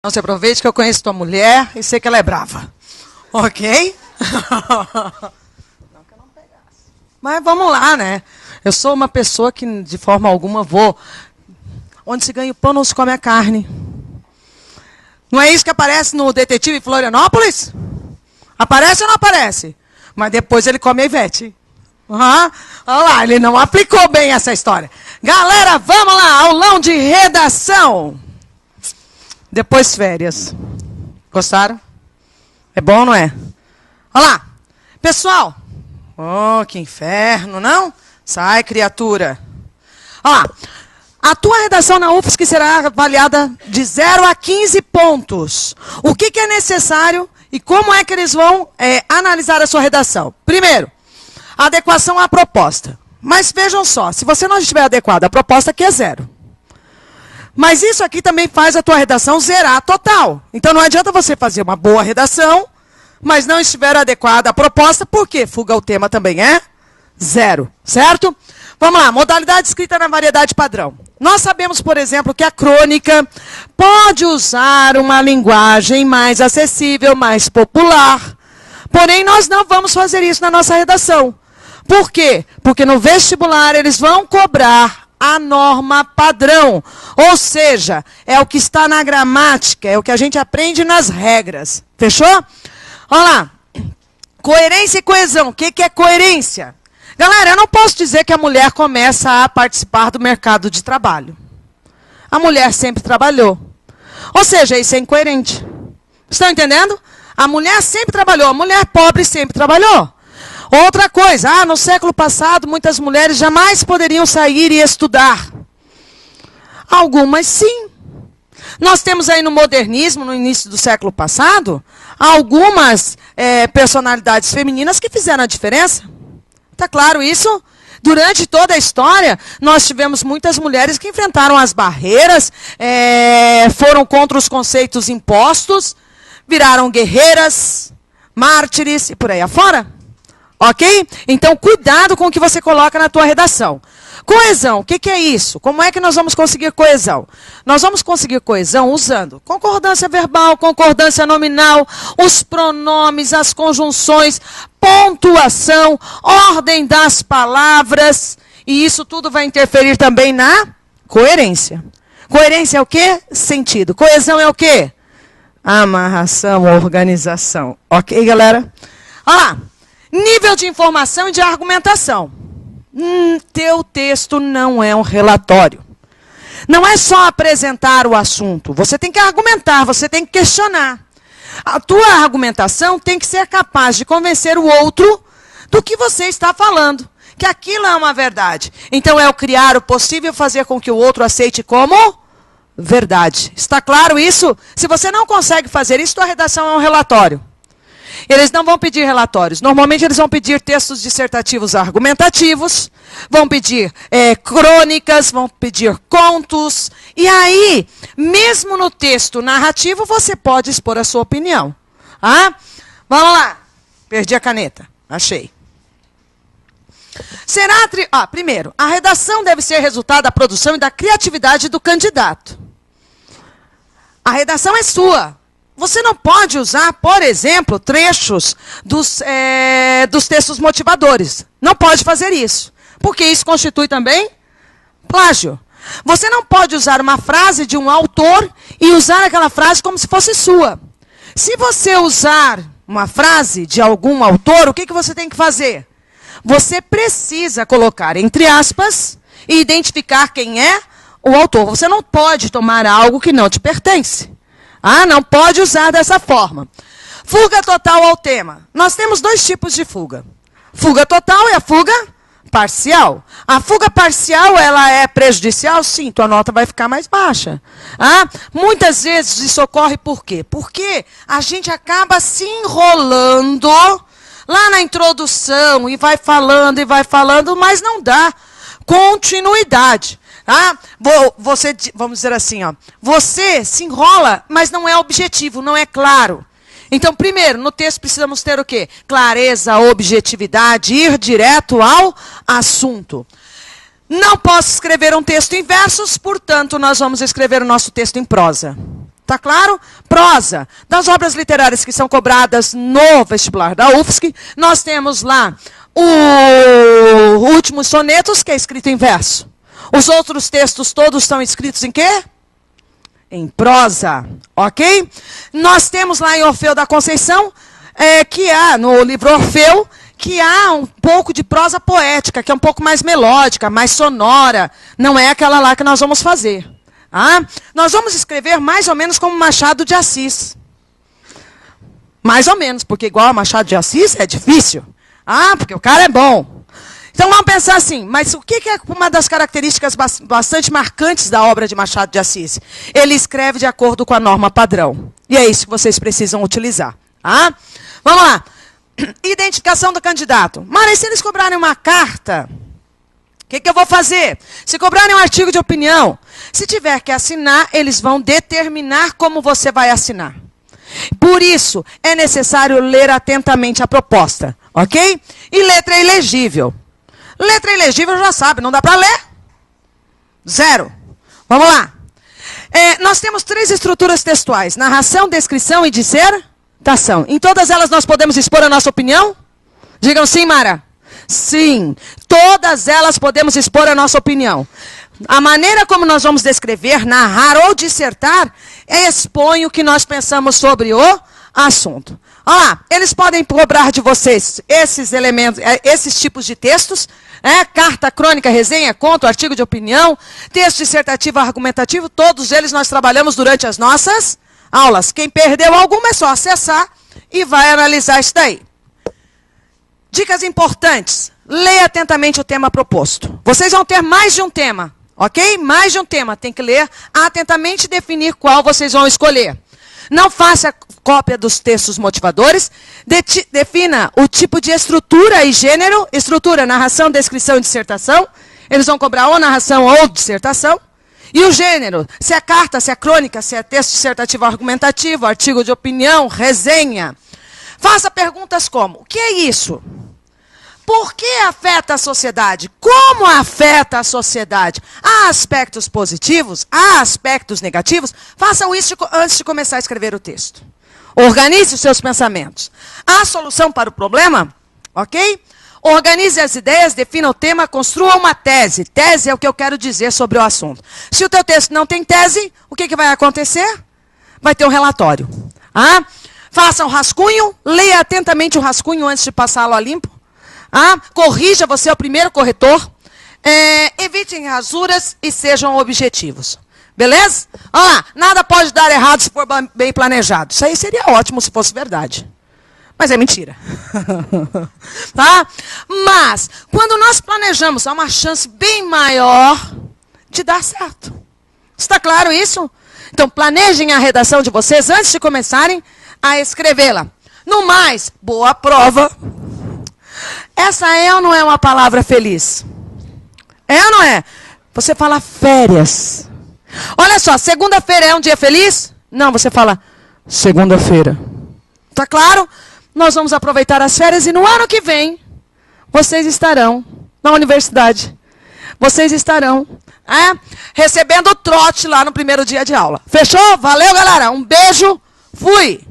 Não se aproveite que eu conheço tua mulher e sei que ela é brava. Ok? Não que eu não pegasse. Mas vamos lá, né? Eu sou uma pessoa que, de forma alguma, vou... Onde se ganha o pão, não se come a carne. Não é isso que aparece no Detetive Florianópolis? Aparece ou não aparece? Mas depois ele come a Ivete. Olha lá, ele não aplicou bem essa história. Galera, vamos lá, aulão de redação. Depois férias. Gostaram? É bom, não é? Olha lá. Pessoal. Oh, que inferno, não? Sai, criatura. Olha lá. A tua redação na UFSC será avaliada de 0 a 15 pontos. O que é necessário e como é que eles vão analisar a sua redação? Primeiro, adequação à proposta. Mas vejam só, se você não estiver adequado, a proposta aqui é 0. Mas isso aqui também faz a tua redação zerar total. Então não adianta você fazer uma boa redação, mas não estiver adequada à proposta, porque fuga ao tema também é 0, certo? Vamos lá, modalidade escrita na variedade padrão. Nós sabemos, por exemplo, que a crônica pode usar uma linguagem mais acessível, mais popular. Porém, nós não vamos fazer isso na nossa redação. Por quê? Porque no vestibular eles vão cobrar a norma padrão. Ou seja, é o que está na gramática, é o que a gente aprende nas regras. Fechou? Olha lá. Coerência e coesão. O que é coerência? Galera, eu não posso dizer que a mulher começa a participar do mercado de trabalho. A mulher sempre trabalhou. Ou seja, isso é incoerente. Estão entendendo? A mulher sempre trabalhou. A mulher pobre sempre trabalhou. Outra coisa, no século passado, muitas mulheres jamais poderiam sair e estudar. Algumas sim. Nós temos aí no modernismo, no início do século passado, algumas personalidades femininas que fizeram a diferença. Está claro isso? Durante toda a história, nós tivemos muitas mulheres que enfrentaram as barreiras, foram contra os conceitos impostos, viraram guerreiras, mártires e por aí afora. Ok? Então, cuidado com o que você coloca na tua redação. Coesão, o que é isso? Como é que nós vamos conseguir coesão? Nós vamos conseguir coesão usando concordância verbal, concordância nominal, os pronomes, as conjunções, pontuação, ordem das palavras. E isso tudo vai interferir também na coerência. Coerência é o quê? Sentido. Coesão é o quê? Amarração, organização. Ok, galera? Olha lá. Nível de informação e de argumentação. Teu texto não é um relatório. Não é só apresentar o assunto. Você tem que argumentar, você tem que questionar. A tua argumentação tem que ser capaz de convencer o outro do que você está falando. Que aquilo é uma verdade. Então é o criar o possível, fazer com que o outro aceite como verdade. Está claro isso? Se você não consegue fazer isso, tua redação é um relatório. Eles não vão pedir relatórios. Normalmente eles vão pedir textos dissertativos argumentativos, vão pedir crônicas, vão pedir contos. E aí, mesmo no texto narrativo, você pode expor a sua opinião. Vamos lá. Perdi a caneta. Achei. Primeiro, a redação deve ser resultado da produção e da criatividade do candidato. A redação é sua. Você não pode usar, por exemplo, trechos dos textos motivadores. Não pode fazer isso. Porque isso constitui também plágio. Você não pode usar uma frase de um autor e usar aquela frase como se fosse sua. Se você usar uma frase de algum autor, o que você tem que fazer? Você precisa colocar entre aspas e identificar quem é o autor. Você não pode tomar algo que não te pertence. Não pode usar dessa forma. Fuga total ao tema. Nós temos 2 tipos de fuga. Fuga total e a fuga parcial. A fuga parcial, ela é prejudicial? Sim, tua nota vai ficar mais baixa. Muitas vezes isso ocorre por quê? Porque a gente acaba se enrolando lá na introdução e vai falando, mas não dá continuidade. Você, vamos dizer assim, você se enrola, mas não é objetivo, não é claro. Então, primeiro, no texto precisamos ter o quê? Clareza, objetividade, ir direto ao assunto. Não posso escrever um texto em versos, portanto, nós vamos escrever o nosso texto em prosa. Tá claro? Prosa. Das obras literárias que são cobradas no vestibular da UFSC, nós temos lá o Últimos Sonetos, que é escrito em verso. Os outros textos todos estão escritos em quê? Em prosa. Ok? Nós temos lá em Orfeu da Conceição, que há no livro Orfeu, que há um pouco de prosa poética, que é um pouco mais melódica, mais sonora. Não é aquela lá que nós vamos fazer. Nós vamos escrever mais ou menos como Machado de Assis. Mais ou menos, porque igual a Machado de Assis é difícil. Porque o cara é bom. Então vamos pensar assim, mas o que é uma das características bastante marcantes da obra de Machado de Assis? Ele escreve de acordo com a norma padrão. E é isso que vocês precisam utilizar. Vamos lá. Identificação do candidato. Mas se eles cobrarem uma carta, o que eu vou fazer? Se cobrarem um artigo de opinião, se tiver que assinar, eles vão determinar como você vai assinar. Por isso, é necessário ler atentamente a proposta, ok? E letra ilegível. Letra ilegível já sabe, não dá para ler? 0. Vamos lá. Nós temos 3 estruturas textuais: narração, descrição e dissertação. Em todas elas nós podemos expor a nossa opinião? Digam sim, Mara. Sim, todas elas podemos expor a nossa opinião. A maneira como nós vamos descrever, narrar ou dissertar, expõe o que nós pensamos sobre o assunto. Olha lá, eles podem cobrar de vocês esses elementos, esses tipos de textos, carta, crônica, resenha, conto, artigo de opinião, texto dissertativo, argumentativo, todos eles nós trabalhamos durante as nossas aulas. Quem perdeu alguma é só acessar e vai analisar isso daí. Dicas importantes. Leia atentamente o tema proposto. Vocês vão ter mais de um tema, ok? Mais de um tema. Tem que ler atentamente e definir qual vocês vão escolher. Não faça cópia dos textos motivadores. Defina o tipo de estrutura e gênero. Estrutura, narração, descrição e dissertação. Eles vão cobrar ou narração ou dissertação. E o gênero, se é carta, se é crônica, se é texto dissertativo argumentativo, artigo de opinião, resenha. Faça perguntas como: o que é isso? Por que afeta a sociedade? Como afeta a sociedade? Há aspectos positivos? Há aspectos negativos? Façam isso antes de começar a escrever o texto. Organize os seus pensamentos. Há solução para o problema? Ok? Organize as ideias, defina o tema, construa uma tese. Tese é o que eu quero dizer sobre o assunto. Se o teu texto não tem tese, o que vai acontecer? Vai ter um relatório. Faça um rascunho, leia atentamente o rascunho antes de passá-lo a limpo. Corrija, você é o primeiro corretor. Evitem rasuras e sejam objetivos. Beleza? Olha lá, nada pode dar errado se for bem planejado. Isso aí seria ótimo se fosse verdade. Mas é mentira. Mas, quando nós planejamos, há uma chance bem maior de dar certo. Está claro isso? Então, planejem a redação de vocês antes de começarem a escrevê-la. No mais, boa prova. Essa é ou não é uma palavra feliz? É ou não é? Você fala férias. Olha só, segunda-feira é um dia feliz? Não, você fala segunda-feira. Tá claro? Nós vamos aproveitar as férias e no ano que vem, vocês estarão na universidade. Vocês estarão recebendo o trote lá no primeiro dia de aula. Fechou? Valeu, galera. Um beijo. Fui.